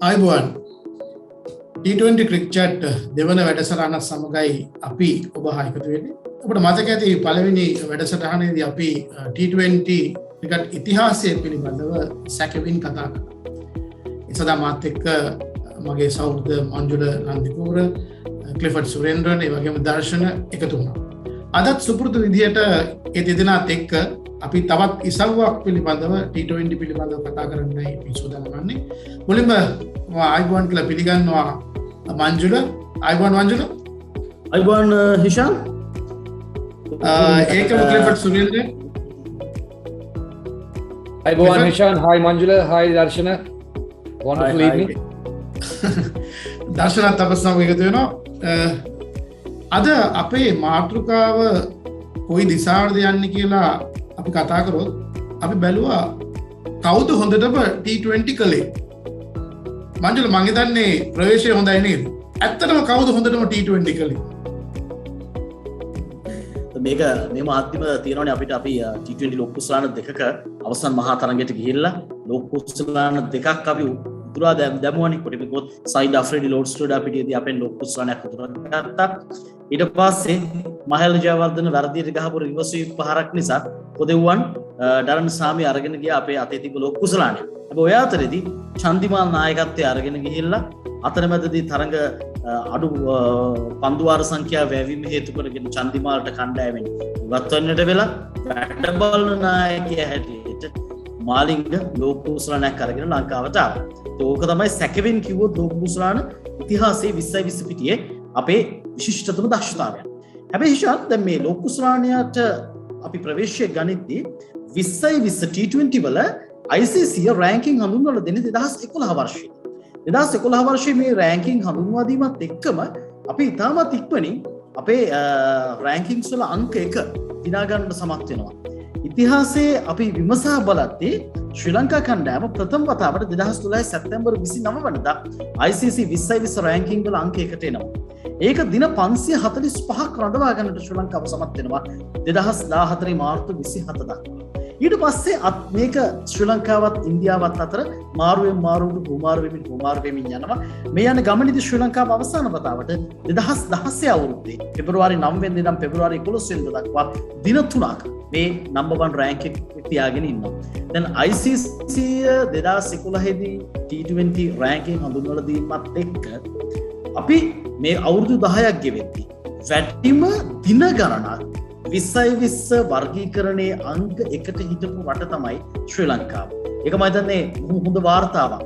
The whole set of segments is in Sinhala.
අයිබෝන් T20 ක්‍රිකට් දෙවන වැඩසටහන සමගයි අපි ඔබ හා එකතු වෙන්නේ. අපිට මතක ඇති පළවෙනි වැඩසටහනේදී අපි T20 ක්‍රිකට් ඉතිහාසය පිළිබඳව සැකවින් කතා කළා. ඒ සඳහා මාත් එක්ක මගේ සහෝදර මංජුල නන්දිපුර, ක්ලිෆර්ඩ් සුරේන්ද්‍රන්, ඒ වගේම දර්ශන එකතු වුණා. අදත් සුපුරුදු විදිහට ඒ දෙදෙනාත් එක්ක අපි තවත් ඉසව්වක් පිළිබඳව T20 පිළිබඳව කතා කරන්නයි අපි සූදානම් වන්නේ. මුලින්ම අයිබෝන් කියලා පිළිගන්නවා මංජුල. අයිබෝන් මංජුල. අයිබෝන් හිෂාන්. ඒකම ක්ලිෆර්ඩ් සුරේන්ද්‍ර. අයිබෝන් හිෂාන්. hi මංජුල. hi දර්ශන. wonderful evening. දර්ශනත් අප සමග එකතු වෙනවා. අද අපේ මාතෘකාව කොයි දිසාවටද යන්නේ කියලා අපි කතා කරොත් අපි බැලුවා කවුද හොඳටම T20 කළේ. මංජුල මං හිතන්නේ ප්‍රවේශය හොඳයි නේද? ඇත්තටම කවුද හොඳටම T20 කළේ? මේක මේ මාධ්‍යම තියෙනවනේ අපිට අපි T20 ලෝක කුසලාන දෙකක අවසන් මහා තරගයට ගිහිල්ලා ලෝක කුසලාන දෙකක් අපි උතුරා දැමුවනේ. කොටිම ගොත් සයිඩ් අෆ්‍රෙඩි ලෝඩ් ස්ටඩා පිටියේදී අපෙන් ලෝක කුසලානයක් උතුරා ගත්තා. ඊට පස්සේ මහේල් ජයවර්ධන වර්ධියට ගහපු රිවර්ස් පහරක් නිසා පොදෙව්වන් ඩරන් සාමි අරගෙන ගියා අපේ අතේ තිබ්බ ලෝක කුසලානේ. හැබැයි ඔය අතරේදී චන්දිමාල් නායකත්වයේ අරගෙන ගිහිල්ලා අතරමැදදී තරඟ අඩු පන්දුවාර සංඛ්‍යාව වැයවීම හේතු කරගෙන චන්දිමාල්ට කණ්ඩායමෙන් ඉවත් වෙන්නට වෙලා වැඩ බලන නායකයා හැටියට මාලිංග ලෝක කුසලානයක් අරගෙන ලංකාවට ආවා. ඒක තමයි සැකෙවින් කිව්වොත් ලෝක කුසලාන ඉතිහාසයේ 20 පිටියේ අපේ විශිෂ්ටතම දක්ෂතාවය. හැබැයි හිෂාන් දැන් මේ ලෝක කුසලානයට අපි ප්‍රවේශය ගනිද්දී 20 T20 වල ICC රෑන්කින් හඳුන්වලා දෙන්නේ 2011 වර්ෂයේ. 2011 වර්ෂයේ මේ රෑන්කින් හඳුන්වා දීමත් එක්කම අපි ඉතාමත් ඉක්මනින් අපේ රෑන්කින්ස් වල අංක 1 දිනා ගන්නට සමත් වෙනවා. ඉතිහාසයේ අපි විමසා බලද්දී ශ්‍රී ලංකා කණ්ඩායම ප්‍රථම වතාවට 2012 සැප්තැම්බර් 29 වෙනිදා ICC 20 රෑන්කින් වල අංක 1ට එනවා. ඒක දින 545ක් රඳවා ගන්නට ශ්‍රී ලංකාව සමත් වෙනවා 2014 මාර්තු 27 දක්වා. ඊට පස්සේ මේක ශ්‍රී ලංකාවත් ඉන්දියාවත් අතර මාරුවෙන් මාරු වෙමින් යනවා. මේ යන ගමනේදී ශ්‍රී ලංකාව අවසාන වතාවට 2016 අවුරුද්දේ පෙබරවාරි 9 වෙනිදා ඉඳන් පෙබරවාරි 11 වෙනිදා දක්වා දින 3ක් මේ නම්බර් 1 රෑන්ක් එක තියාගෙන ඉන්නවා. දැන් ICC 2011 දී T20 රෑන්කින් හඳුන්වලා දීමත් එක්ක අපි මේ අවුරුදු 10ක් ගෙවෙද්දී වැඩිම දින ගණනක් 20 වර්ගීකරණයේ අංක 1ට හිටපු රට තමයි ශ්‍රී ලංකාව. ඒක මම හිතන්නේ හොඳ වාර්තාවක්.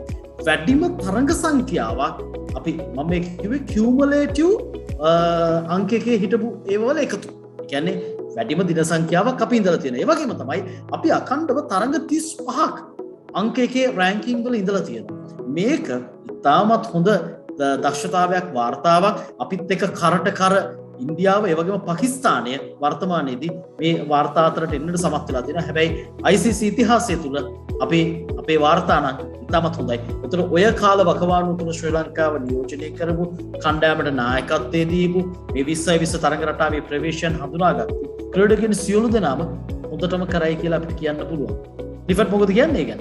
වැඩිම තරඟ සංඛ්‍යාවක් අපි මම මේ කිව්වේ කියුමුලේටිව් අංක එකේ හිටපු ඒවල එකතු. ඒ කියන්නේ වැඩිම දින සංඛ්‍යාවක් අපි ඉඳලා තියෙනවා. ඒ වගේම තමයි අපි අඛණ්ඩව තරඟ 35ක් අංක එකේ රෑන්කින් වල ඉඳලා තියෙනවා. මේක ඉතාමත් හොඳ දක්ෂතාවයක් වාර්තාවක්. අපිත් එක්ක කරට කර ඉන්දියාව ඒ වගේම පාකිස්තානය වර්තමානයේදී මේ වාර්තා අතරට එන්නට සමත් වෙලා තියෙනවා. හැබැයි ICC ඉතිහාසය තුල අපේ වාර්තා නම් ඉතාමත් හොඳයි. ඒතර ඔය කාල වකවානුව තුල ශ්‍රී ලංකාව නියෝජනය කරපු කණ්ඩායමට නායකත්වයේ දීපු මේ 20 තරඟ රටාවේ ප්‍රවේශයන් හඳුනාගත්තු ක්‍රීඩකයන් සියලු දෙනාම හොඳටම කරයි කියලා අපිට කියන්න පුළුවන්. ලිෆට් මොකද කියන්නේ ගැන?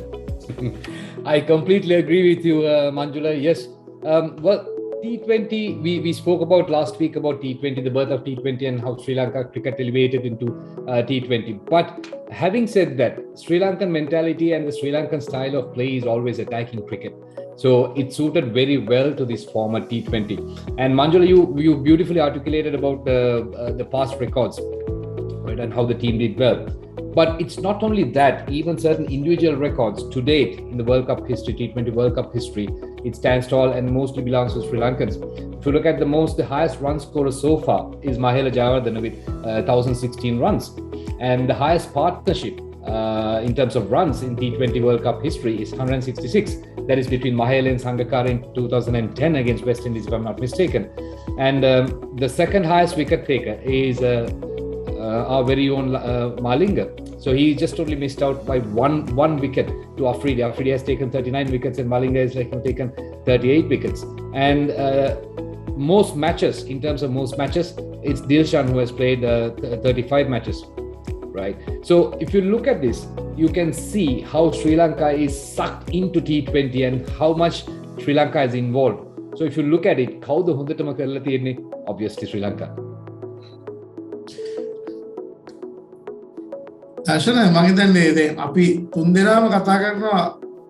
I completely agree with you, Manjula. Yes. Well, T20, we spoke about last week about T20, the birth of T20 and how Sri Lanka cricket elevated into T20. But having said that, Sri Lankan mentality and the Sri Lankan style of play is always attacking cricket. So it suited very well to this format T20. And Manjula, you beautifully articulated about the past records, right, and how the team did well. But it's not only that, even certain individual records to date in the World Cup history, T20 World Cup history, it stands tall and mostly belongs to Sri Lankans. If you look at the highest run scorer so far is Mahela Jayawardene with 1,016 runs. And the highest partnership in terms of runs in T20 World Cup history is 166. That is between Mahela and Sangakkara in 2010 against West Indies, if I'm not mistaken. And the second highest wicket taker is our very own Malinga. So he just totally missed out by one wicket to Afridi. Afridi has taken 39 wickets and Malinga has taken 38 wickets. And most matches, in terms of most matches, it's Dilshan who has played 35 matches. Right. So if you look at this, you can see how Sri Lanka is sucked into T20 and how much Sri Lanka is involved. So if you look at it, කවුද හොඳටම කරලා තියෙන්නේ? Obviously Sri Lanka. දර්ශන මම හිතන්නේ දැන් අපි තුන්දෙනාම කතා කරනවා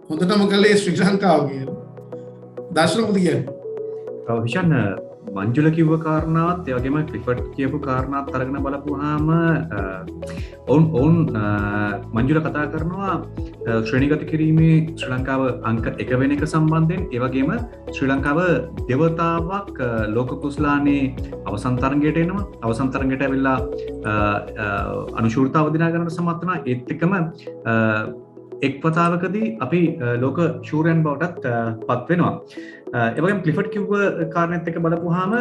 හොඳටම කළේ ශ්‍රී ලංකාව කියලා. දර්ශන මොකද කියන්නේ? විෂන් මංජුල කිව්ව කාරණාවත් ඒ වගේම ක්ලිෆර්ඩ් කියපු කාරණාත් අරගෙන බලපුවාම ඔවුන් මංජුල කතා කරනවා ශ්‍රේණිගත කිරීමේ ශ්‍රී ලංකාව අංක 1 වෙන එක සම්බන්ධයෙන් ඒ වගේම ශ්‍රී ලංකාව දෙවතාවක් ලෝක කුසලානේ අවසන් තරගයට එනවා. අවසන් තරගයට ඇවිල්ලා අනුශූරතාව දිනා ගන්නට සමත් වෙනවා. ඒත් එක්කම එක් වතාවකදී අපි ලෝක ශූරයන් බවටත් පත් වෙනවා. ඒ වගේම ක්ලිෆර්ඩ් කිව්ව කාරණේත් එක්ක බලපුවාම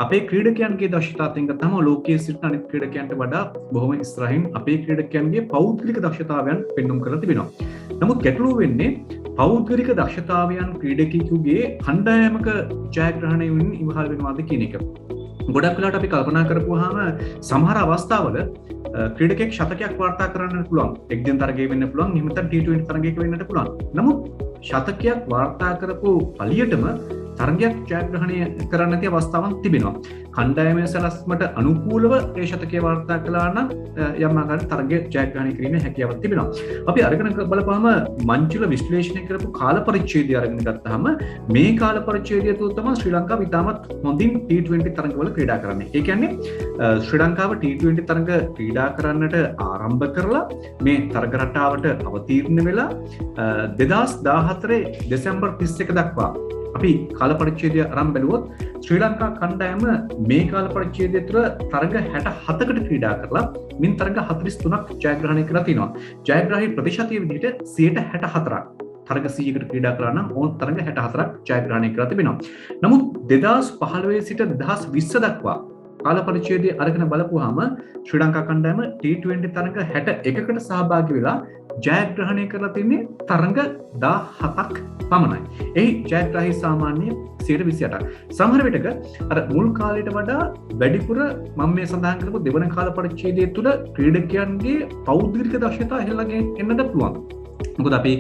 අපේ ක්‍රීඩකයන්ගේ දක්ෂතාවයෙන් ගත්තම ලෝකයේ සිටින අනිත් ක්‍රීඩකයන්ට වඩා බොහොම ඉස්සරහින් අපේ ක්‍රීඩකයන්ගේ පෞද්ගලික දක්ෂතාවයන් පෙන්වුම් කරලා තිබෙනවා. නමුත් ගැටලුව වෙන්නේ පෞද්ගලික දක්ෂතාවයන් ක්‍රීඩකයෙකුගේ කණ්ඩායමක ජයග්‍රහණයෙන් ඉවහල් වෙනවාද කියන එක. ගොඩක් වෙලාවට අපි කල්පනා කරපුවාම සමහර අවස්ථාවල ක්‍රීඩකෙක් ශතකයක් වාර්තා කරන්න පුළුවන්. එක්දින තරගයක වෙන්න පුළුවන්. එහෙම නැත්නම් T20 තරගයක වෙන්නට පුළුවන්. නමුත් ශතකයක් වාර්තා කරපු පළියටම තරගයක් ජයග්‍රහණය කරන්න නැති අවස්ථාවක් තිබෙනවා. කණ්ඩායමේ සැලැස්මට අනුකූලව ඒ ශතකය වාර්තා කළා නම් යම් ආකාරයක තරගය ජයග්‍රහණය කිරීමේ හැකියාවක් තිබෙනවා. අපි අරගෙන බලපුවාම මංජුල විශ්ලේෂණය කරපු කාල පරිච්ඡේදය අරගෙන ගත්තාම මේ කාල පරිච්ඡේදය තුළ තමයි ශ්‍රී ලංකාව ඉතාමත් හොඳින් T20 තරගවල ක්‍රීඩා කරන්නේ. ඒ කියන්නේ ශ්‍රී ලංකාව T20 තරග ක්‍රීඩා කරන්නට ආරම්භ කරලා මේ තරග රටාවට අවතීර්ණ වෙලා 2014 දෙසැම්බර් 31 දක්වා අපි කාල පරිච්ඡේදය ආරම්භ බැලුවොත් ශ්‍රී ලංකා කණ්ඩායම මේ කාල පරිච්ඡේදය තුළ තරග 67කට ක්‍රීඩා කරලා මින් තරග 43ක් ජයග්‍රහණය කරලා තිනවා. ජයග්‍රාහී ප්‍රතිශතය විදිහට 64%ක්. තරග 100කට ක්‍රීඩා කළා නම් ඕන තරග 64ක් ජයග්‍රහණය කරලා තිබෙනවා. නමුත් 2015 සිට 2020 දක්වා කාල පරිච්ඡේදය අරගෙන බලපුවාම ශ්‍රී ලංකා කණ්ඩායම T20 තරග 61කට සහභාගී වෙලා ජයග්‍රහණය කරලා තින්නේ තරග 17ක් පමණයි. එහි ජයග්‍රාහී සාමාන්‍ය 28%. සමහර විටක අර මුල් කාලයට වඩා වැඩිපුර මම මේ සඳහන් කරපු දෙවන කාල පරිච්ඡේදය තුළ ක්‍රීඩකයන්ගේ පෞද්ගලික දක්ෂතා ඉහළගෙන එන්නට පුළුවන්. මොකද අපි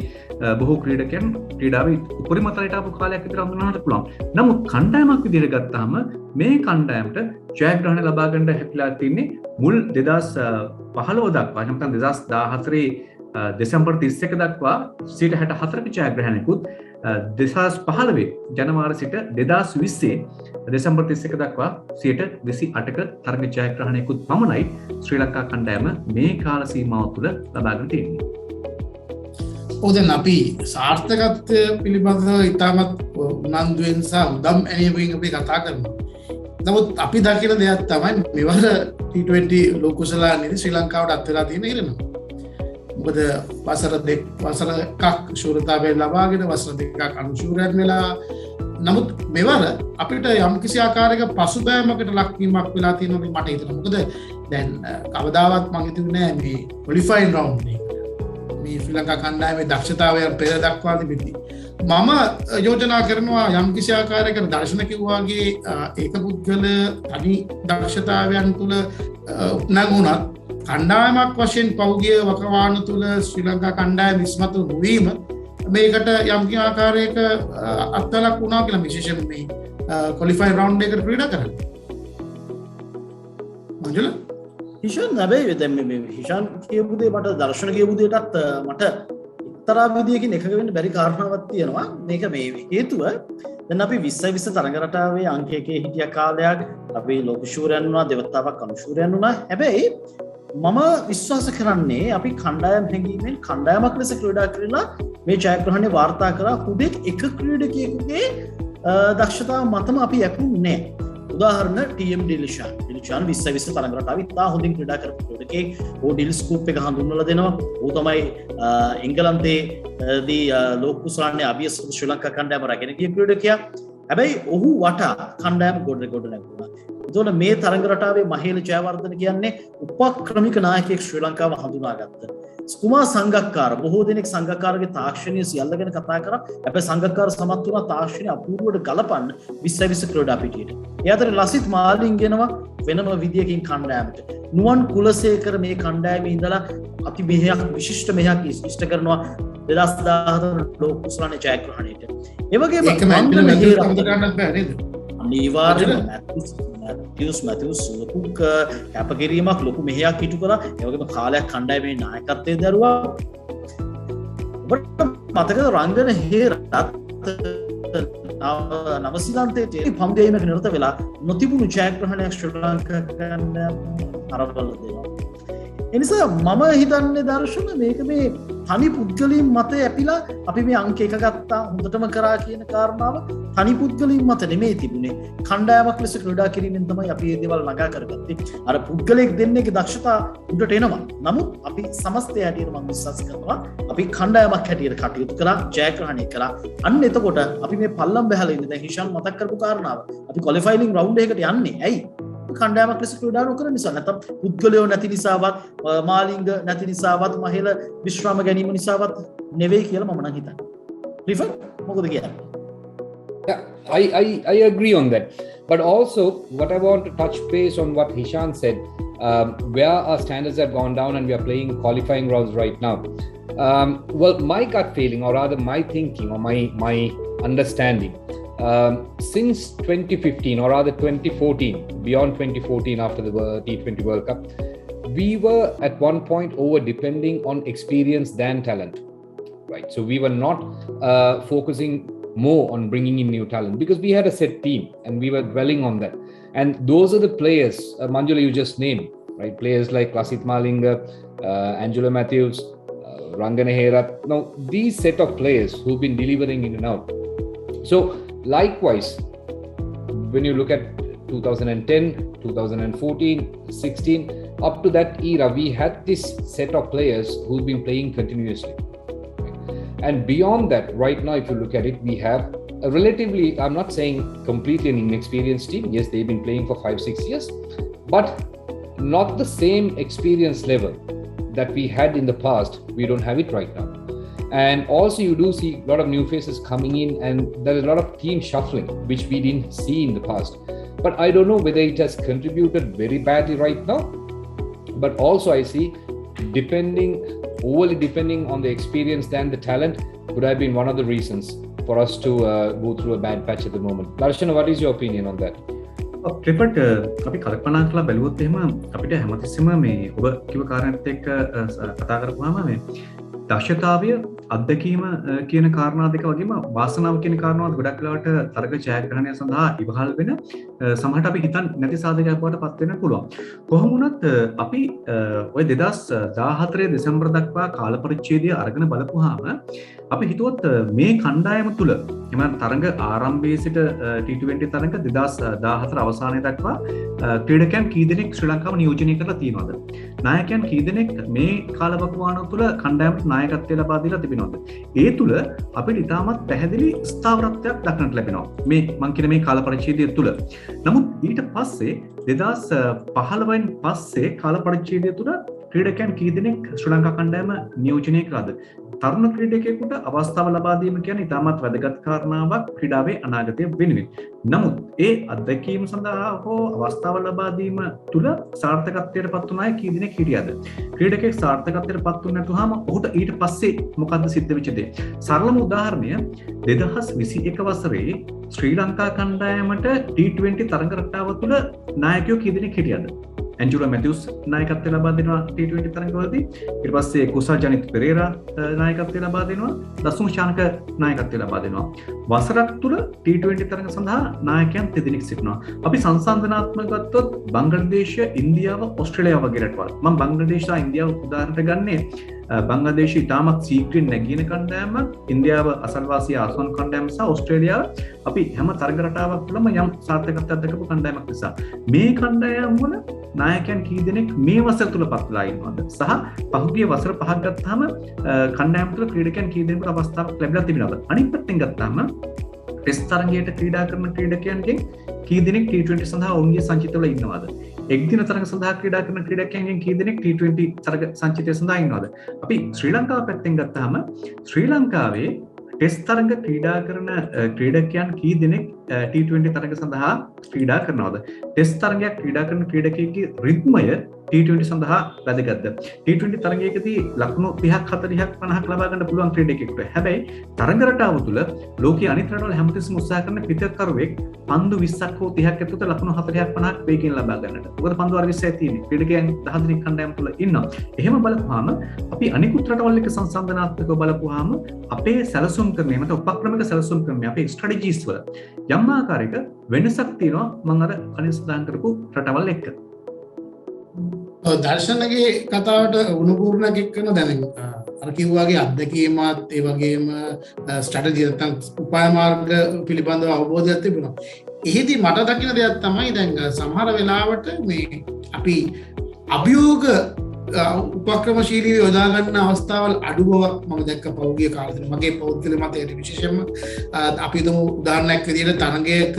බොහෝ ක්‍රීඩකයන් ක්‍රීඩාවේ උපරිම තරයට ආපු කාලයක් විතර හඳුනන්නට පුළුවන්. නමුත් කණ්ඩායමක් විදිහට ගත්තාම මේ කණ්ඩායමට ජයග්‍රහණ ලබා ගන්න හැකියාව තියෙන්නේ මුල් 2015 දක්වා නැත්නම් 2014 දෙසැම්බර් 31 දක්වා 64ක ජයග්‍රහණයකුත් 2015 ජනවාරි සිට 2020 දෙසැම්බර් 31 දක්වා 208ක තරග ජයග්‍රහණයකුත් පමණයි ශ්‍රී ලංකා කණ්ඩායම මේ කාල සීමාව තුළ ලබාගෙන තියෙන්නේ. දැන් අපි සාර්ථකත්වය පිළිබඳව ඉතාමත් උනන්දුවෙන් සහ උදම් ඇනීමෙන් අපි කතා කරනවා. නමුත් අපි දකින දෙයක් තමයි මෙවර T20 ලෝක කුසලානේදී ශ්‍රී ලංකාවට අත් වෙලා තියෙන ඉරණම. මොකද වසර එකක් ශූරතාවය ලබාගෙන වසර දෙකක් අනුශූරයන් වෙලා නමුත් මෙවර අපිට යම් කිසි ආකාරයක පසුබෑමකට ලක්වීමක් වෙලා තියෙනවා මට හිතෙනවා. මොකද දැන් කවදාවත් මම හිතුවේ නෑ මේ ක්වොලිෆයින් රවුන්ඩ් එක මේ ශ්‍රී ලංකා කණ්ඩායමේ දක්ෂතාවයන් පෙර දක්වා තිබෙති. මම යෝජනා කරනවා යම් කිසි ආකාරයකට දර්ශන කිව්වාගේ ඒක පුද්ගල තනි දක්ෂතාවයන් තුළ නැගුණත් කණ්ඩායමක් වශයෙන් පෞද්ගලික වකවානු තුළ ශ්‍රී ලංකා කණ්ඩායම ඉස්මතු නොවීම මේකට යම් කිසි ආකාරයක අත්වලක් වුණා කියලා විශේෂයෙන් මේ ක්වොලිෆයින් රවුන්ඩ් එකට ක්‍රීඩා කරන්නේ. මංජුල හිෂාන් හැබැයි දැන් මේ හිෂාන් කියපු දේ මට දර්ශන කියපු දේටත් මට එක්තරා විදියකින් එකග වෙන්න බැරි කාරණාවක් තියෙනවා. මේක මේ හේතුව දැන් අපි 20 තරඟ රටාවේ අංක 1 හිටිය කාලයක් අපි ලෝක ශූරයන් වුණා, දෙවතාවක් අනුශූරයන් වුණා. හැබැයි මම විශ්වාස කරන්නේ අපි කණ්ඩායම් හැඟීමෙන් කණ්ඩායමක් ලෙස ක්‍රීඩා කරලා මේ ජයග්‍රහණය වාර්තා කරා හුදෙක් එක ක්‍රීඩකයෙකුගේ දක්ෂතාව මතම අපි යකුන්නේ නැහැ. උදාහරණ TM ඩිලිෂාන් 20 තරඟ රටාව ඉතා හොඳින් ක්‍රීඩා කරපු ක්‍රීඩකයෙක්. ඕ ඩිල් ස්කූප් එක හඳුන්වලා දෙනවා. ඌ තමයි එංගලන්තයේදී ලෝක කුසලානේ අභියස ශ්‍රී ලංකා කණ්ඩායම රැගෙන ගිය ක්‍රීඩකයා. හැබැයි ඔහු වටා කණ්ඩායම ගොඩ නැගුණා. එතකොට මේ තරඟ රටාවේ මහේල ජයවර්ධන කියන්නේ උපක්‍රමික නායකයෙක් ශ්‍රී ලංකාව හඳුනාගත්ත. කුමාර් සංගක්කාර බොහෝ දෙනෙක් සංගක්කාරගේ තාක්ෂණීය සියල්ල ගැන කතා කරා. හැබැයි සංගක්කාර සමත් වුණා තාක්ෂණය අපූර්වවට ගලපන්න 20 ක්‍රීඩා පිටියට. ඒ අතර ලසිත් මාලින් ගෙනවා වෙනම විදියකින් කණ්ඩායමට නුවන් කුලසේකර මේ කණ්ඩායමේ ඉඳලා අති මෙහෙයක් විශිෂ්ට මෙහෙයක් ඉෂ්ට කරනවා 2014 ලෝක කුසලානේ ජයග්‍රහණයට. ඒ වගේම අනිවාර්යයෙන්ම මැතිව්ස් ලොකු කැපකිරීමක් ලොකු මෙහෙයක් හිටු කළා. ඒ වගේම කාලයක් කණ්ඩායමේ නායකත්වයේ දරුවා. ඔබට මතකද රංගන හේරත් නවසීලන්තයේ පන්දීමක නිරත වෙලා නොතිබුණු ජයග්‍රහණයක් ශ්‍රී ලංකා ගන්න අරබල දෙනවා. එනිසා මම හිතන්නේ දර්ශන මේක මේ තනි පුද්ගලයන් මත ඇපිලා අපි මේ අංක එක ගත්තා හොඳටම කරා කියන කාරණාව තනි පුද්ගලයන් මත නෙමෙයි තිබුණේ. කණ්ඩායමක් ලෙස ක්‍රීඩා කිරීමෙන් තමයි අපි මේ දේවල් නගා කරගත්තේ. අර පුද්ගලයෙක් දෙන්නේගේ දක්ෂතා උඩට එනවා. නමුත් අපි සමස්තය හැටියට මම විශ්වාස කරනවා අපි කණ්ඩායමක් හැටියට කටයුතු කරා ජයග්‍රහණය කරා. අන්න එතකොට අපි මේ පල්ලම් බහලා ඉන්නේ දැන් හිෂාන් මතක් කරපු කාරණාව. අපි ක්වොලිෆයිං රවුන්ඩ් එකකට යන්නේ. ඇයි? කණ්ඩායමක් ලෙස ක්‍රීඩා නොකරන නිසා නැත්නම් පුද්ගලයෝ නැති නිසාවත් මාලිංග නැති නිසාවත් මහේල විශ්‍රාම ගැනීම නිසාවත් නෙවෙයි කියලා මම නම් හිතන්නේ. රිෆර් මොකද කියන්නේ? Yeah, I agree on that. But also, what I want to touch base on what Hishan said, where our standards have gone down and we are playing qualifying rounds right now. Well, my gut feeling, or rather my thinking, or my understanding, since 2015 or rather 2014, beyond 2014 after the T20 World Cup, we were at one point over depending on experience than talent, right? So we were not focusing more on bringing in new talent because we had a set team and we were dwelling on that. And those are the players, Manjula, you just named, right? Players like Lasith Malinga, Angelo Matthews, Rangana Herath. Now, these set of players who've been delivering in and out. So, likewise, when you look at 2010, 2014, 16, up to that era, we had this set of players who've been playing continuously. And beyond that, right now, if you look at it, we have a relatively, I'm not saying completely an inexperienced team. Yes, they've been playing for 5-6 years, but not the same experience level that we had in the past. We don't have it right now. And also you do see a lot of new faces coming in and there is a lot of team shuffling, which we didn't see in the past. But I don't know whether it has contributed very badly right now. But also I see overly depending on the experience than the talent could have been one of the reasons for us to go through a bad patch at the moment. Darshana, what is your opinion on that? Cricket අපි කල්පනා කරලා බැලුවොත් එහෙම අපිට හැමතිස්සෙම මේ ඔබ කිව්ව කාරණාත් එක්ක කතා කරපුවාම මේ දක්ෂතාවය අත්දැකීම කියන කාරණා දෙක වගේම වාසනාව කියන කාරණාවත් ගොඩක් වෙලාවට තරග ජයග්‍රහණය සඳහා ඉවහල් වෙන සමහරට අපි හිතන් නැති සාධකයක් බවට පත් වෙන්න පුළුවන්. කොහොම වුණත් අපි ඔය 2014 දෙසැම්බර් දක්වා කාල පරිච්ඡේදය අරගෙන බලපුවාම අපි හිතුවත් මේ කණ්ඩායම තුල එම තරග ආරම්භයේ සිට T20 තරග 2014 අවසානයේ දක්වා ක්‍රීඩකයන් කී දෙනෙක් ශ්‍රී ලංකාව නියෝජනය කරලා තියෙනවද? නායකයන් කී දෙනෙක් මේ කාලවකවානුව තුල කණ්ඩායමට නායකත්වය ලබා දීලා තිබෙනවද? ඒ තුල අපිට ඉතාමත් පැහැදිලි ස්ථාවරත්වයක් දක්නට ලැබෙනවා. මේ මං කියන මේ කාල පරිච්ඡේදය තුල. නමුත් ඊට පස්සේ 2015න් පස්සේ කාල පරිච්ඡේදය තුල ක්‍රීඩකයන් කී දෙනෙක් ශ්‍රී ලංකා කණ්ඩායම නියෝජනය කළාද? තරුණ ක්‍රීඩකයෙකුට අවස්ථාව ලබා දීම කියන්නේ ඉතාමත් වැදගත් කාරණාවක් ක්‍රීඩාවේ අනාගතය වෙනුවෙන්. නමුත් ඒ අත්දැකීම සඳහා හෝ අවස්ථාව ලබා දීම තුල සාර්ථකත්වයට පත් වුණ අය කී දෙනෙක් හිටියද? ක්‍රීඩකයෙක් සාර්ථකත්වයට පත් වුණ නැතුවම ඔහුට ඊට පස්සේ මොකද්ද සිද්ධ වෙච්ච දේ? සරලම උදාහරණය 2021 වසරේ ශ්‍රී ලංකා කණ්ඩායමට T20 තරඟ රටාව තුල නායකයෝ කී දෙනෙක් හිටියද? ඇන්ජලෝ මැතිව්ස් නායකත්වය ලබා දෙනවා T20 තරඟවලදී. ඊට පස්සේ කුසල් ජනිත් පෙරේරා නායකත්වය ලබා දෙනවා. දසුන් ශානක නායකත්වය ලබා දෙනවා. වසරක් තුල T20 තරඟ සඳහා නායකයන් දෙදෙනෙක් සිටිනවා. අපි සංසන්දනාත්මක ගත්තොත් බංග්ලාදේශය, ඉන්දියාව, ඕස්ට්‍රේලියාව වගේ රටවල්. මම බංග්ලාදේශ සහ ඉන්දියාව උදාහරණයක් ගන්නේ. බංග්ලාදේශය ඉතාමත් සීක්‍රෙන් නැගින කණ්ඩායමක්, ඉන්දියාව අසල්වාසී ආසන් කණ්ඩායම සහ ඕස්ට්‍රේලියාව අපි හැම තරග රටාවක් තුළම යම් සාර්ථකත්වයක් දක්වපු කණ්ඩායමක් නිසා මේ කණ්ඩායම් වල නායකයන් කී දෙනෙක් මේ වසර තුල පත්ලා ඉන්නවද සහ පහුගිය වසර පහක් ගත්තාම කණ්ඩායම් තුල ක්‍රීඩකයන් කී දෙනෙකුට අවස්ථාවක් ලැබිලා තිබෙනවද? අනිත් පැත්තෙන් ගත්තාම ටෙස්ට් තරගයට ක්‍රීඩා කරන ක්‍රීඩකයන්ගෙන් කී දෙනෙක් T20 සඳහා ඔවුන්ගේ සංචිතවල ඉන්නවද? එක්දින තරග සඳහා ක්‍රීඩා කරන ක්‍රීඩකයන්ගෙන් කී දෙනෙක් T20 තරග සංචිතය සඳහා ඉන්නවද? අපි ශ්‍රී ලංකාව පැත්තෙන් ගත්තාම ශ්‍රී ලංකාවේ ටෙස්ට් තරග ක්‍රීඩා කරන ක්‍රීඩකයන් කී දෙනෙක් T20 තරඟ සඳහා ක්‍රීඩා කරනවද? ටෙස්ට් තරඟයක් ක්‍රීඩා කරන ක්‍රීඩකයෙකුගේ රිද්මය T20 සඳහා වැදගත්ද? T20 තරඟයකදී ලකුණු 30ක් 40ක් 50ක් ලබා ගන්න පුළුවන් ක්‍රීඩකයෙකුට. හැබැයි තරඟ රටාව තුළ ලෝකයේ අනිත් රටවල හැමතිස්සෙම උත්සාහ කරන ක්‍රිකට්කරුවෙක් පන්දු 20ක් හෝ 30ක් ඇතුළත ලකුණු 40ක් 50ක් වේගයෙන් ලබා ගන්නට. මොකද පන්දු වර්ග 20යි තියෙන්නේ. ක්‍රීඩකයන් 10 දෙනෙක් කණ්ඩායම තුළ ඉන්නවා. එහෙම බලපුවාම අපි අනිකුත් රටවල් එක්ක සංසන්දනාත්මකව බලපුවාම අපේ සැලසුම් ක්‍රමය මත උපක්‍රමික සැලසුම් ක්‍රමය අපේ ස්ට්‍රැටජිස් වල යම් ආකාරයක වෙනසක් තියෙනවා මම අර කලින් සඳහන් කරපු රටවල් එක්ක. දර්ශනගේ කතාවට උණුපූර්ණයක් එක්කන දැන අර කිව්වාගේ අත්දැකීමත් ඒ වගේම ස්ට්‍රැටජි නැත්නම් උපාය මාර්ග පිළිබඳව අවබෝධයක් තිබුණා. එහෙදි මට දකින දෙයක් තමයි දැන් සමහර වෙලාවට මේ අපි අභියෝග උපක්‍රමශීලීව යොදා ගන්න අවස්ථාවල් අඩු බවක් මම දැක්ක පෞද්ගලික කාලේ. මගේ පෞද්ගලික මතයට විශේෂයෙන්ම අපි දුමු උදාහරණයක් විදිහට තරගයක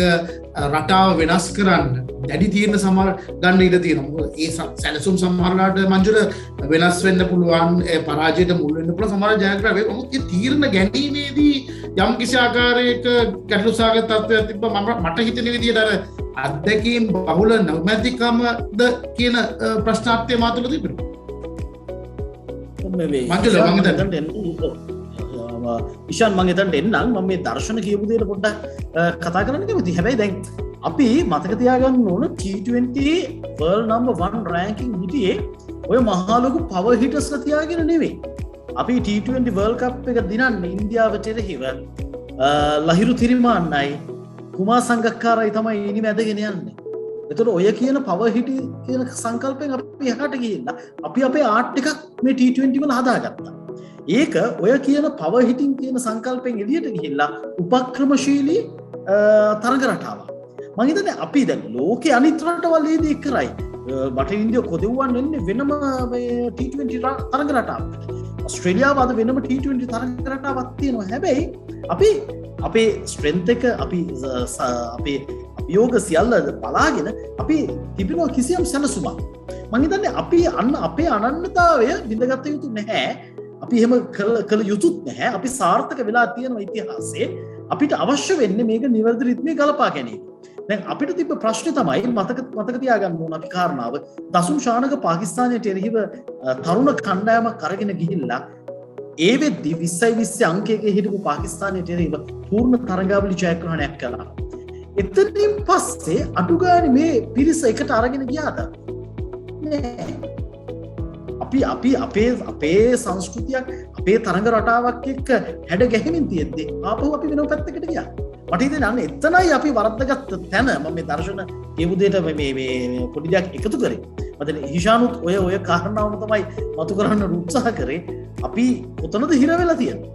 රටාව වෙනස් කරන්න දැඩි තීරණ සමහර ගන්න ඉඩ තියෙනවා. මොකද ඒ සැලසුම් සමහරලාට මංජුල වෙනස් වෙන්න පුළුවන්, පරාජයට මුල් වෙන්න පුළුවන්, සමහර ජයග්‍රහණ වේ. මොකද ඒ තීරණ ගැනීමේදී යම් කිසි ආකාරයක ගැටලු සහගත තත්ත්වයක් තිබ්බා. මට හිතෙන විදිහට අර අත්දැකීම් බහුල නොමැතිකමද කියන ප්‍රශ්නාර්ථය මා තුළ තිබෙනවා. ඉෂාන් මං එතනට එන්නම්. මම මේ දර්ශන කියපු දෙයට පොඩ්ඩක් කතා කරන්න කැමතියි. හැබැයි දැන් අපි මතක තියාගන්න ඕන T20 world number 1 ranking හිටියේ ඔය මහා ලොකු power hitters ලා තියාගෙන නෙවෙයි. අපි T20 world cup එක දිනන්නේ ඉන්දියාවට එරෙහිව ලහිරු තිරිමාන්නයි කුමාර් සංගක්කාරයි තමයි ඉනිම ඇදගෙන යන්නේ. එතකොට ඔය කියන power hit කියන සංකල්පයෙන් අපි එහාට ගිහිල්ලා අපි අපේ ආර්ට් එකක් මේ T20 වල හදාගත්තා. ඒක ඔය කියන power hitting කියන සංකල්පයෙන් එළියට ගිහිල්ලා උපක්‍රමශීලී තරඟ රටාවක්. මම හිතන්නේ අපි දැන් ලෝකේ අනිත් රටවල් ඒ දේ කරයි. බටහිර ඉන්දියාව කොදෙව්වන් එන්නේ වෙනම T20 තරඟ රටාවක්. ඔස්ට්‍රේලියාව අද වෙනම T20 තරඟ රටාවක් තියෙනවා. හැබැයි අපි අපේ ස්ට්‍රෙන්ත් එක අපි අපේ අභියෝග සියල්ල බලාගෙන අපි තිබෙනවා කිසියම් සැලසුමක්. මම හිතන්නේ අපි අපේ අනන්‍යතාවය විඳගත යුතු නැහැ. අපි එහෙම කළ යුතුත් නැහැ. අපි සාර්ථක වෙලා තියෙනවා ඉතිහාසයේ. අපිට අවශ්‍ය වෙන්නේ මේක නිවැරදි රිද්මේ ගලපා ගැනීම. දැන් අපිට තිබ්බ ප්‍රශ්නේ තමයි මතක තියාගන්න ඕන අපි කාරණාව. දසුම් ශානක පාකිස්තානයට එරෙහිව තරුණ කණ්ඩායමක් අරගෙන ගිහිල්ලා ඒ වෙද්දි 20 අංකයක හිටපු පාකිස්තානයට එරෙහිව පූර්ණ තරඟාවලි ජයග්‍රහණයක් කළා. එතනින් පස්සේ අඩු ගානේ මේ පිරිස එකට අරගෙන ගියාද? නෑ. අපි අපේ සංස්කෘතියක් අපේ තරඟ රටාවක් එක්ක හැඩ ගැහෙමින් තියෙද්දි ආපහු අපි වෙනම පැත්තකට ගියා. මට හිතෙන්නේ අන්න එතනයි අපි වරද්දගත්ත තැන. මම මේ දර්ශන කියපු දෙයට මේ පොඩි දෙයක් එකතු කරේ. මම හිෂානුත් ඔය කාරණාවම තමයි මතු කරන්න උත්සාහ කරේ. අපි කොතනද හිර වෙලා තියෙන්නේ?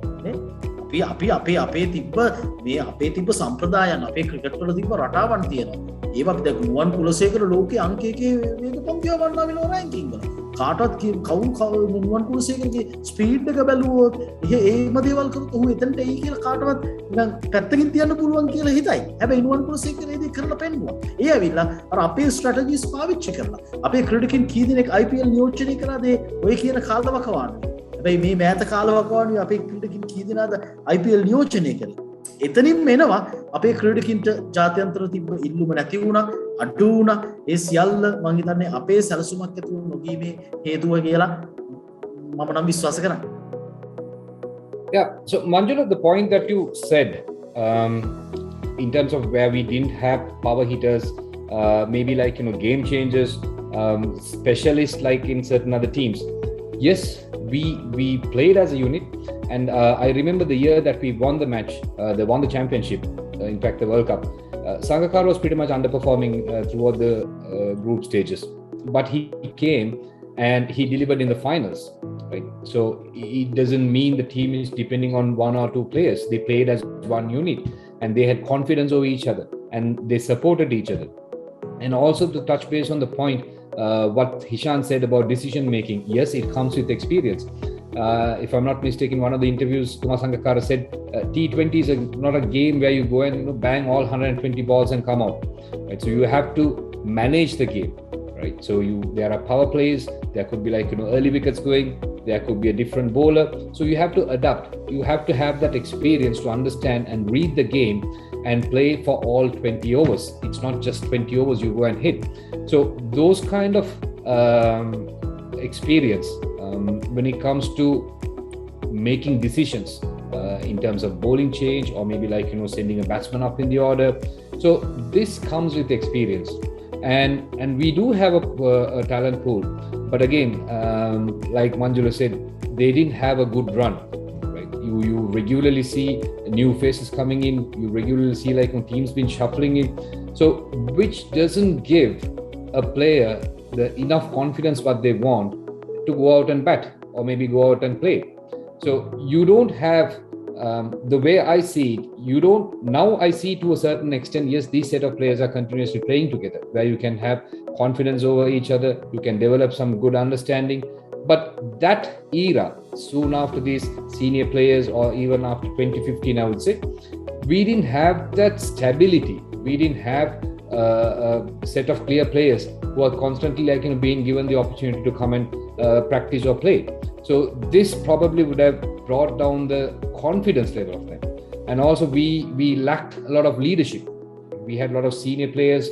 අපේ තිබ්බ සම්ප්‍රදායන් අපේ ක්‍රිකට් වල තිබ්බ රටාවන් තියෙනවා. ඒවා අපි දැන් නුවන් කුලසේකර ලෝකයේ අංකයකේ වේග පන්තිය වන්නා වෙනවා රෑන්කින් වල. කාටවත් කවුරු නුවන් කුලසේකරගේ ස්පීඩ් එක බැලුවොත් එහෙම දේවල් කරොත් ඔහු එතනට එයි කියලා කාටවත් නිකන් පැත්තකින් තියන්න පුළුවන් කියලා හිතයි. හැබැයි නුවන් කුලසේකර ඒ දේ කරලා පෙන්නුවා. ඒ ඇවිල්ලා අර අපේ ස්ට්‍රැටජිස් පාවිච්චි කරලා අපේ ක්‍රීඩකින් කී දෙනෙක් IPL නියෝජනය කරාද ඔය කියන කාලවකවානුවේ. හැබැයි මේ මෑත කාලවකවානුවේ අපේ ක්‍රීඩකින් කී දෙනාද IPL නියෝජනය කරේ. එතනින් එනවා අපේ ක්‍රීඩකින්ට ජාත්‍යන්තර තිබ්බ ඉල්ලුම නැති වුණා, අඩු වුණා. ඒ සියල්ල මම හිතන්නේ අපේ සැලසුමක් ඇතුළු නොගීමේ හේතුව කියලා මම නම් විශ්වාස කරනවා. Yeah, so Manjula, the point that you said in terms of where we didn't have power hitters, maybe like game changers, specialists like in certain other teams. Yes, we played as a unit, and I remember the year that we won the match, they won the championship, in fact the World Cup. Sangakkara was pretty much underperforming throughout the group stages, but he came and he delivered in the finals, right? So it doesn't mean the team is depending on one or two players. They played as one unit, and they had confidence over each other, and they supported each other. And also to touch base on the point, what Hishan said about decision making, yes, it comes with experience. If I'm not mistaken, one of the interviews, Kumar Sangakkara said T20 is not a game where you go and bang all 120 balls and come out, right? So you have to manage the game, right? So there are power plays, there could be early wickets going, there could be a different bowler, so you have to adapt. You have to have that experience to understand and read the game and play for all 20 overs. It's not just 20 overs you go and hit. So those kind of experience when it comes to making decisions in terms of bowling change, or maybe like, you know, sending a batsman up in the order. So this comes with experience, and we do have a talent pool, but again, like Manjula said, they didn't have a good run. Right? You regularly see new faces coming in. You regularly see like teams been shuffling in. So which doesn't give a player the enough confidence what they want to go out and bat, or maybe go out and play. So you don't have the way I see it, now I see to a certain extent, yes, these set of players are continuously playing together, where you can have confidence over each other, you can develop some good understanding. But that era, soon after these senior players, or even after 2015, I would say, we didn't have that stability. We didn't have a set of clear players who are constantly like, you know, being given the opportunity to come and practice or play. So this probably would have brought down the confidence level of them. And also we lacked a lot of leadership. We had a lot of senior players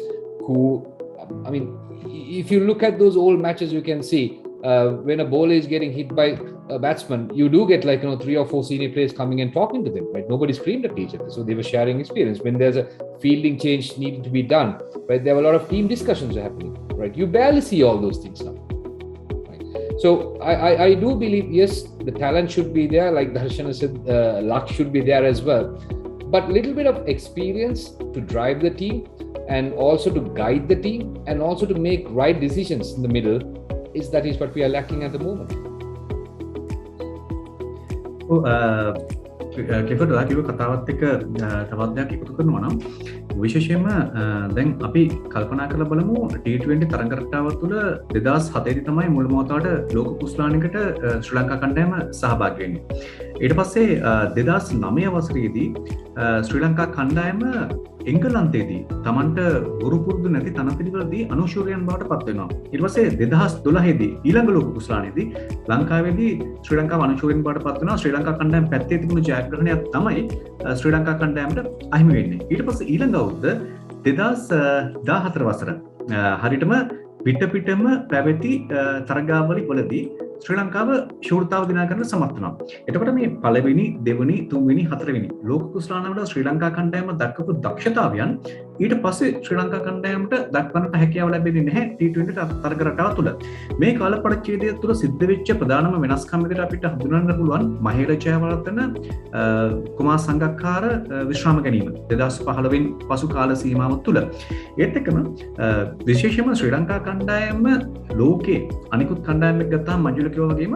who, I mean, if you look at those old matches, you can see when a bowler is getting hit by a batsman, you do get like, you know, 3 or 4 senior players coming and talking to them, right? Nobody screamed at each other. So they were sharing experience. When there's a fielding change needed to be done, right, there were a lot of team discussions happening, right? You barely see all those things now. So I do believe, yes, the talent should be there, like Darshana said, luck should be there as well, but little bit of experience to drive the team, and also to guide the team, and also to make right decisions in the middle, that is what we are lacking at the moment. කෙෆඩ් ඔයා කිව්ව කතාවත් එක්ක තවත් දෙයක් එකතු කරනවා නම්, විශේෂයෙන්ම දැන් අපි කල්පනා කරලා බලමු T20 තරඟ රටාව තුළ 2007 දී තමයි මුල් මොහොතට ලෝක කුස්ලානිකට ශ්‍රී ලංකා කණ්ඩායම සහභාගී වෙන්නේ. ඊට පස්සේ 2009 වසරේදී ශ්‍රී ලංකා කණ්ඩායම එංගලන්තයේදී Tamanට ගුරු පුරුදු නැති තනපිරිවලදී අනුශූරයන් බවට පත් වෙනවා. ඊට පස්සේ 2012 දී ඊළඟ ලෝක කුස්ලානයේදී ලංකාවේදී ශ්‍රී ලංකාව අනුශූරයන් බවට පත් වෙනවා. ශ්‍රී ලංකා කණ්ඩායම පැත්තේ තිබුණු ජයග්‍රහණයක් තමයි ශ්‍රී ලංකා කණ්ඩායමට අහිමි වෙන්නේ. ඊට පස්සේ ඊළඟ අවුරුද්ද 2014 වසර හරියටම පිටම පැවති තරගාවලි වලදී ශ්‍රී ලංකාව ශූරතාව දිනා ගන්න සමත් වෙනවා. එතකොට මේ පළවෙනි, දෙවෙනි, තුන්වෙනි, හතරවෙනි ලෝක කුස්ලානවල ශ්‍රී ලංකා කණ්ඩායම දක්වපු දක්ෂතාවයන් ඊට පස්සේ ශ්‍රී ලංකා කණ්ඩායමට දක්වන්නට හැකියාව ලැබෙන්නේ නැහැ T20 තරග රටාව තුළ. මේ කාල පරිච්ඡේදය තුළ සිද්ධ වෙච්ච ප්‍රධානම වෙනස්කම් විදිහට අපිට හඳුනන්න පුළුවන් මහේල ජයවර්ධන කුමාර සංගක්කාර විශ්‍රාම ගැනීම 2015 පසු කාල සීමාව තුළ. ඒත් එක්කම විශේෂයෙන්ම ශ්‍රී ලංකා කණ්ඩායම ලෝකේ අනිකුත් කණ්ඩායම් එක්ක ගත්තාම මජුල කිව්වා වගේම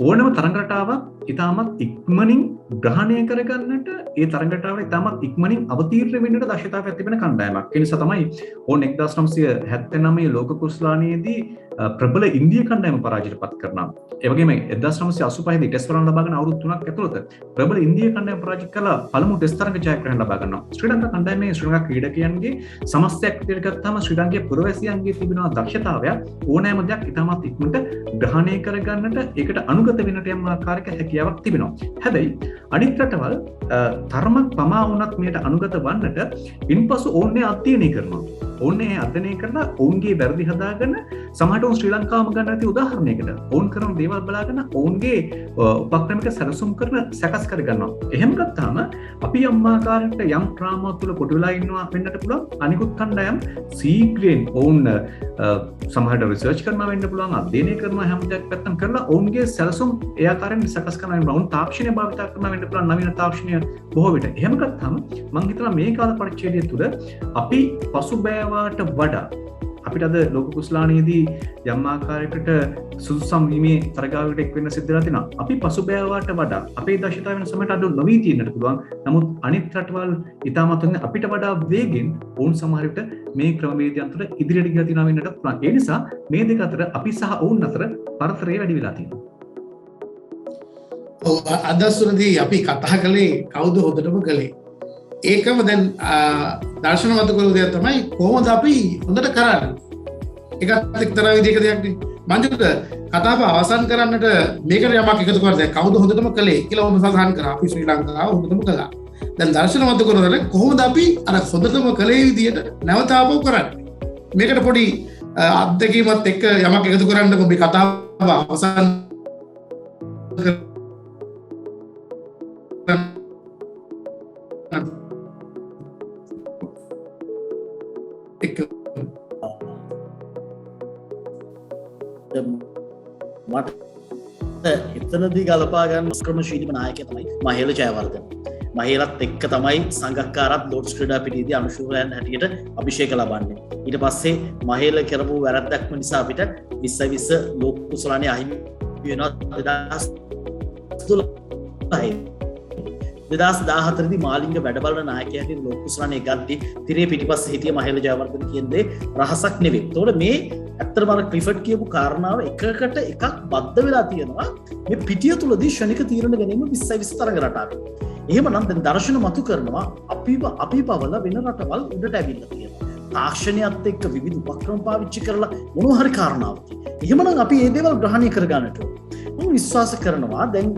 ඕනම තරඟ රටාවක් ඉතාමත් ඉක්මනින් ග්‍රහණය කරගන්නට, ඒ තරඟ රටාව ඉතාමත් ඉක්මනින් අවතීර්ණ වෙන්නට දක්ෂතාවයක් තිබෙන කණ්ඩායමක්. ඒ නිසා තමයි ඕන 1979 ලෝක කුස්ලානයේදී ප්‍රබල ඉන්දිය කණ්ඩායම පරාජයට පත් කරනවා. ඒ වගේම 1985 දී ටෙස්ට් තරඟ ලබා ගන්න අවුරුදු 3ක් ඇතුළත ප්‍රබල ඉන්දිය කණ්ඩායම පරාජිත කළා පළමු ටෙස්ට් තරඟ ජයග්‍රහණ ලබා ගන්නවා. ශ්‍රී ලංකා කණ්ඩායමේ ශ්‍රී ලංකා ක්‍රීඩකයන්ගේ සමස්තයක් විදිහට ගත්තාම ශ්‍රී ලංකාවේ පුරවැසියන්ගේ තිබෙන දක්ෂතාවය ඕනෑම දෙයක් ඉතාමත් ඉක්මනට ග්‍රහණය කරගන්නට, ඒකට අනුගත වෙන්නට යම් ආකාරයක හැකියාවක් තිබෙනවා. හැබැයි අනිත් රටවල් තරමක් පමා වුණත් මෙයට අනුගත වන්නට ඉන්පසු ඕන්නේ අධ්‍යයනය කරනවා. ඕන්නේ අධ්‍යයනය කරලා ඔවුන්ගේ වැරදි හදාගෙන සමහරට ශ්‍රී ලංකාවම ගන්න ඇති උදාහරණයකට ඔවුන් කරන දේවල් බලාගෙන ඔවුන්ගේ උපක්‍රමික සැලසුම් කරන සකස් කර ගන්නවා. එහෙම ගත්තාම අපි යම් ආකාරයකට යම් ක්‍රාමාවක් තුළ කොටු වෙලා ඉන්නවා වෙන්නට පුළුවන්. අනිකුත් කණ්ඩායම් සීක්‍රෙන් ඔවුන් සමහරට රිසර්ච් කරනවා වෙන්න පුළුවන්, අධ්‍යයනය කරනවා, හැම දෙයක් පැත්තම කරලා ඔවුන්ගේ සැලසුම් ඒ ආකාරයෙන් සකස් කරනවා වෙන්න පුළුවන්. තාක්ෂණය භාවිත කරනවා වෙන්න පුළුවන්, නවීන තාක්ෂණය බොහෝ විට. එහෙම ගත්තාම මම හිතනවා මේ කාල පරිච්ඡේදය තුළ අපි පසුබෑවාට වඩා අපිට අද ලෝක කුස්ලානයේදී යම් ආකාරයකට සුදුසම් වීමේ තරගාවකට එක් වෙන්න සිද්ධ වෙලා තියෙනවා. අපි පසුබෑවාට වඩා අපේ දක්ෂතාව වෙන සමහරට අඩු නොවී තියෙන්නට පුළුවන්. නමුත් අනිත් රටවල් ඉතාමත් හොඳ අපිට වඩා වේගෙන් ඔවුන් සමහර විට මේ ක්‍රමවේදයන් තුළ ඉදිරියට ගියා තියෙනවා වෙන්නට පුළුවන්. ඒ නිසා මේ දෙක අතර අපි සහ ඔවුන් අතර පරතරය වැඩි වෙලා තියෙනවා. අදස්සුරදී අපි කතා කළේ කවුද හොඳටම කළේ. ඒකම දැන් දර්ශන මත කළ දෙයක් තමයි කොහොමද අපි හොඳට කරන්නේ. ඒකත් එක්තරා විදිහක දෙයක්නේ. මංජුට කතාව අවසන් කරන්නට මේකට යමක් එකතු කරලා දැන් කවුද හොඳටම කළේ කියලා ඔබ සඳහන් කරා. අපි ශ්‍රී ලංකාව හොඳටම කළා. දැන් දර්ශන මත කරනකොට කොහොමද අපි අර හොඳටම කලේ විදියට නැවත ආපහු කරන්නේ? මේකට පොඩි අත්දැකීමත් එක්ක යමක් එකතු කරන්නකො මේ කතාව අවසන් මට එතනදී ගලපා ගන්න ක්‍රමශීලීම නායකයා තමයි මහේල ජයවර්ධන. මහේලත් එක්ක තමයි සංගක්කාරත් ලෝඩ්ස් ක්‍රීඩා පිටියේදී අනුශූරයන් හැටියට අභිෂේක ලබන්නේ. ඊට පස්සේ මහේල කරපු වැරද්දක්ම නිසා අපිට 2020 ලෝක කුසලානේ අහිමි වෙනවා 2012. 2014 දී මාලිංග වැඩ බලන නායකයා හැටියට ලෝක කුසලානේ ගද්දි තිරේ පිටිපස්සේ හිටිය මහේල ජයවර්ධන කියන්නේ රහසක් නෙවෙයි. ඒතකොට මේ ඇත්තටම අර ක්ලිෆර්ඩ් කියපු කාරණාව එකකට එකක් බද්ධ වෙලා තියෙනවා මේ පිටිය තුලදී ෂණික තීරණ ගැනීම 2020 තරඟ රටාවේ. එහෙමනම් දැන් දර්ශන මතු කරනවා අපි පවල වෙන රටවල් උඩට ඇවිල්ලා තියෙනවා. තාක්ෂණයත් එක්ක විවිධ උපක්‍රම පාවිච්චි කරලා මොනවා හරි කාරණාවක්. එහෙමනම් අපි මේ දේවල් ග්‍රහණය කරගන්නට මම විශ්වාස කරනවා දැන්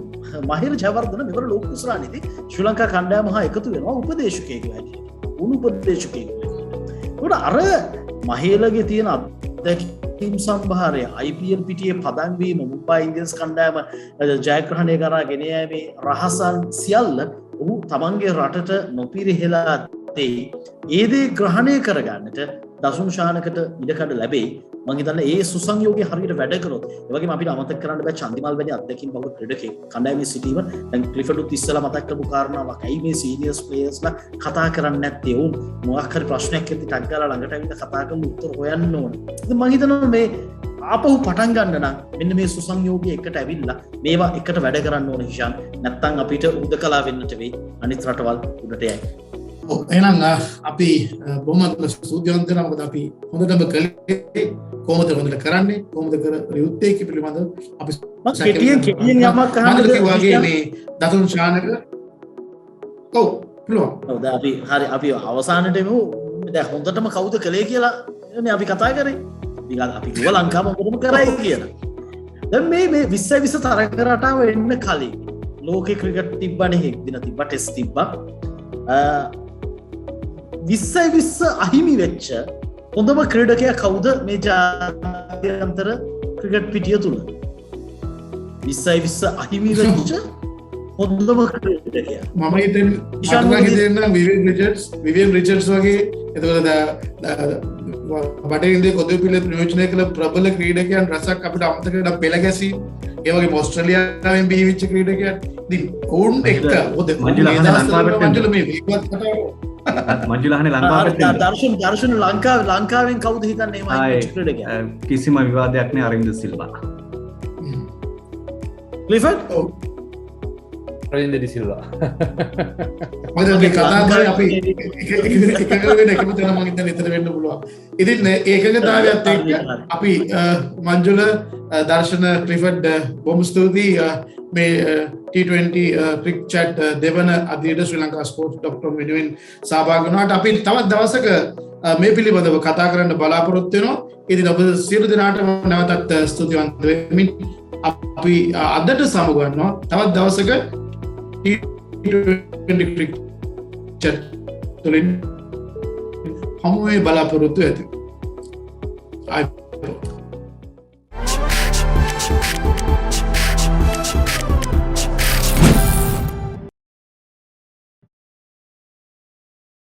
මහේල ජයවර්ධන මෙවර ලෝක කුසලානේදී ශ්‍රී ලංකා කණ්ඩායම හා එකතු වෙනවා උපදේශකයෙකු හැටියට. උපදේශකයෙකු. ඒකට අර මහේලගේ තියෙන අත්දැකීම් සම්භාරය IPL පිටියේ පදන් වීම මුම්බයි ඉන්දියන්ස් කණ්ඩායම ජයග්‍රහණය කරා ගෙන යාමේ රහසන් සියල්ල ඔහු තමන්ගේ රටට නොපිරිහෙලා තේ ඒ දේ ග්‍රහණය කරගන්නට දසුන් ශානකට ඉඩකඩ ලැබෙයි. මම හිතන්නේ ඒ සුසංයෝගය හරියට වැඩ කරොත් ඒ වගේම අපිට අමතක කරන්න බෑ චන්දිමල් වැනි අත්දැකීම් බහුල ක්‍රීඩකෙක් කණ්ඩායමේ සිටීම. දැන් ක්ලිෆර්ඩ් උත් ඉස්සලා මතක් කරපු කාරණාවක්. ඇයි මේ සීනියර්ස් ප්ලේයර්ස්ලා කතා කරන්නේ නැත්තේ? උන් මොකක් හරි ප්‍රශ්නයක් ඇද්දි ටක් ගාලා ළඟට ඇවිල්ලා කතා කරලා උත්තර හොයන්න ඕනේ. ඉතින් මම හිතනවා මේ ආපහු පටන් ගන්න නම් මෙන්න මේ සුසංයෝගය එකට ඇවිල්ලා මේවා එකට වැඩ කරන්න ඕනේ හිෂාන්. නැත්තම් අපිට උදකලා වෙන්නට වෙයි අනිත් රටවල් උඩට යයි. එහෙනම් අපි බොහොමත්ම ස්තුතිවන්ත වෙනවා. මොකද අපි හොඳටම කළේ කොහොමද හොඳට කරන්නේ කොහොමද කර යුත්තේ කි පිළිබඳව අපි කෙටියෙන් යමක් අහන්න වගේ මේ දතුන් ශානක ඔව් පුළුවන්. ඔව් දැන් අපි අවසානයේට එමු. දැන් හොඳටම කවුද කළේ කියලා නේ අපි කතා කරේ. අපි කිව්වා ලංකාව මොකටම කරයි කියලා. දැන් මේ 2020 තරඟ රටාව එන්න කලින් ලෝකේ ක්‍රිකට් තිබ්බනේ එක් දින තිබ්බා ටෙස්ට් තිබ්බා. 2020 අහිමි වෙච්ච හොඳම ක්‍රීඩකයා කවුද මේ ජාත්‍යන්තර ක්‍රිකට් පිටිය තුල? 2020 අහිමි වෙච්ච හොඳම ක්‍රීඩකයා මම හිතන්නේ විවියන් රිචර්ඩ්ස් වගේ එතකොට බටහිර ඉන්දියාවේ කොදු පිළ ප්‍රයෝජනය කළ ප්‍රබල ක්‍රීඩකයන් රසක් අපිට අමතක කරලා පෙළ ගැසී ඒ වගේම ඕස්ට්‍රේලියාවෙන් බිහිවෙච්ච ක්‍රීඩකයන් ඉතින් ඔවුන් එක්ක මංජුල මේ වේගවත් කතාව මංජුල අහන්නේ ලංකාවට දර්ශන ලංකාවෙන් කවුද හිතන්නේ මේ ක්‍රීඩකයා? කිසිම විවාදයක් නෑ අරින්ද සිල්වා. ක්ලිෆර්ඩ් රවින්ද්‍ර ඩි සිල්වා. මම මේ කතා කරේ අපි එකක වෙන එකම තැන මම හිතන්නේ එතන වෙන්න පුළුවන්. ඉතින් ඒකකතාවයත් එක්ක අපි මංජුල දර්ශන ක්ලිෆර්ඩ් බොහොම ස්තුතියි මේ T20 ක්‍රිකට් චැට් දෙවන අදියට ශ්‍රී ලංකා sports.com වෙනුවෙන් සහභාගී වුණාට අපි තවත් දවසක මේ පිළිබඳව කතා කරන්න බලාපොරොත්තු වෙනවා. ඉතින් ඔබ සියලු දෙනාටම නැවතත් ස්තුතිවන්ත වෙමින් අපි අදට සමුගන්නවා තවත් දවසක T20 ක්‍රිකට් චැට් තුලින් හමුවේ බලාපොරොත්තු ඇති.